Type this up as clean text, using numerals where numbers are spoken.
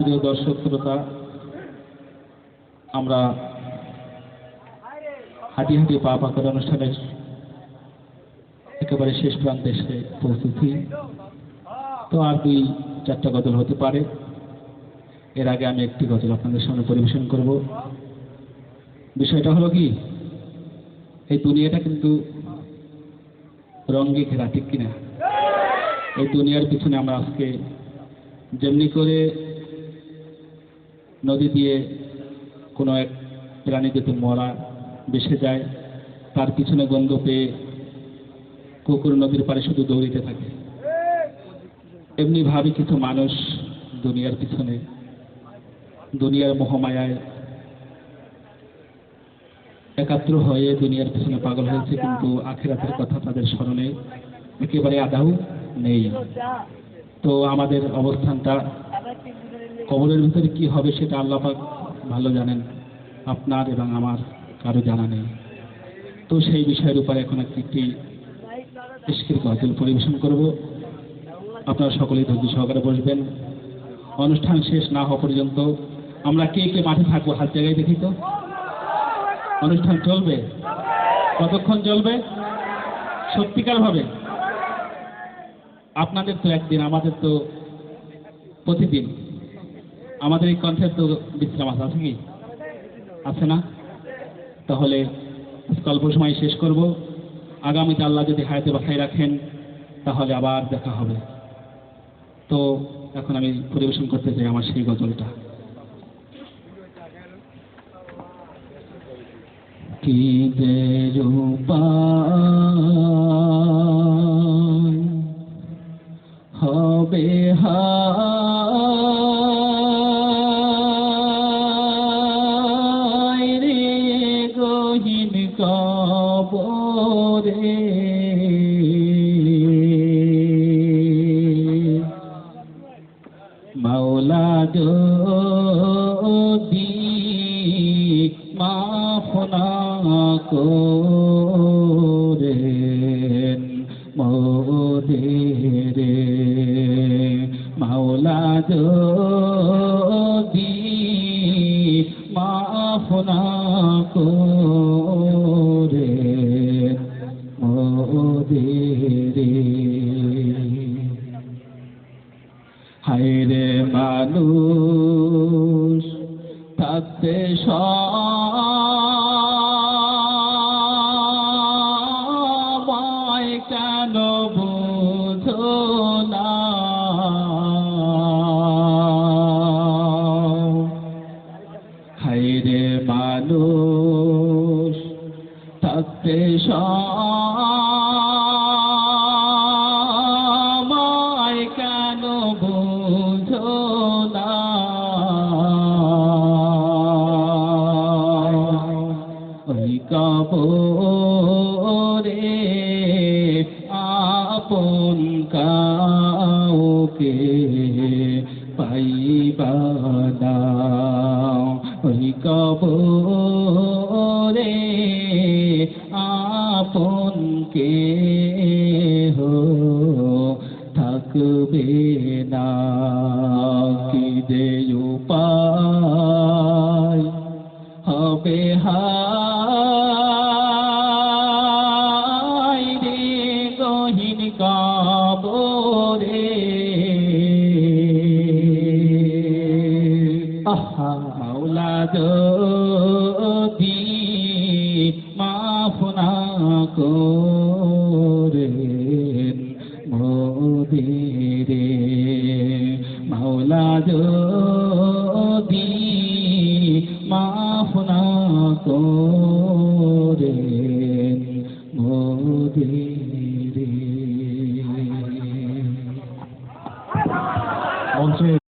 প্রিয় দর্শক শ্রোতা, আমরা হাঁটি হাঁটি পা পাকার অনুষ্ঠানের একেবারে শেষ প্রান্তে এসে পৌঁছেছি। তো আর 2-4টা গজল হতে পারে। এর আগে আমি একটি গজল আপনাদের সামনে পরিবেশন করব। বিষয়টা হলো কি, এই দুনিয়াটা কিন্তু রঙে ঘেরা, ঠিক কিনা? এই দুনিয়ার পিছনে আমরা আজকে যেমনি করে নদী দিয়ে কোনো এক প্রাণী যদি মরা ভেসে যায়, তার পিছনে গন্ধ পেয়ে কুকুর নদীর পাড়ে শুধু দৌড়িতে থাকে, এমনি ভাবে কিছু মানুষ দুনিয়ার পিছনে, দুনিয়ার মোহমায়ায় একাত্র হয়ে দুনিয়ার পিছনে পাগল হয়েছে, কিন্তু আখিরাতের কথা তাদের স্মরণে একেবারে আদাও নেই। তো আমাদের অবস্থানটা কবরের ভিতরে কি হবে সেটা আল্লাহ পাক ভালো জানেন, আপনার এবং আমার কারো জানা নেই। তো সেই বিষয়ের উপরে এখন একটি ইশকের গজল পরিবেশন করব। আপনারা সকলেই ধৈর্য সহকারে বসবেন। অনুষ্ঠান শেষ না হওয়া পর্যন্ত আমরা কে কে মাঠে থাকবো হাত জায়গায় দেখি তো। অনুষ্ঠান চলবে? কতক্ষণ চলবে? সত্যিকার ভাবে? আপনাদের তো একদিন, আমাদের তো প্রতিদিন। আমাদের এই কণ্ঠের তো বিশ্রাম আছে কি? আছে না? তাহলে অল্প সময় শেষ করব। আগামীতে আল্লাহ যদি হায়াতে বাঁচাই রাখেন তাহলে আবার দেখা হবে। তো এখন আমি পরিবেশন করতে চাই আমার সেই গজলটা। কি যে রূপায় হবে হায় রে গহীন কবরে, মাওলা যদি মাফ না করেন মোদের, মাওলা যদি মাফ না করেন মোদের, হায়রে মানুষ থাকতে সময় কেন বুঝো না, হায়রে মানুষ থাকতে সময় কেন বুঝো না, ওই কবরে আপন কাউকে পাইবা না, ওই কবরে আপন কেহ থাকবে না। কি যে উপায় হবে হায় রে গহীন কবরে, আহা মাওলা যদি মাফ না করেন মোদের, মাওলা যদি মাফ না করেন মোদের।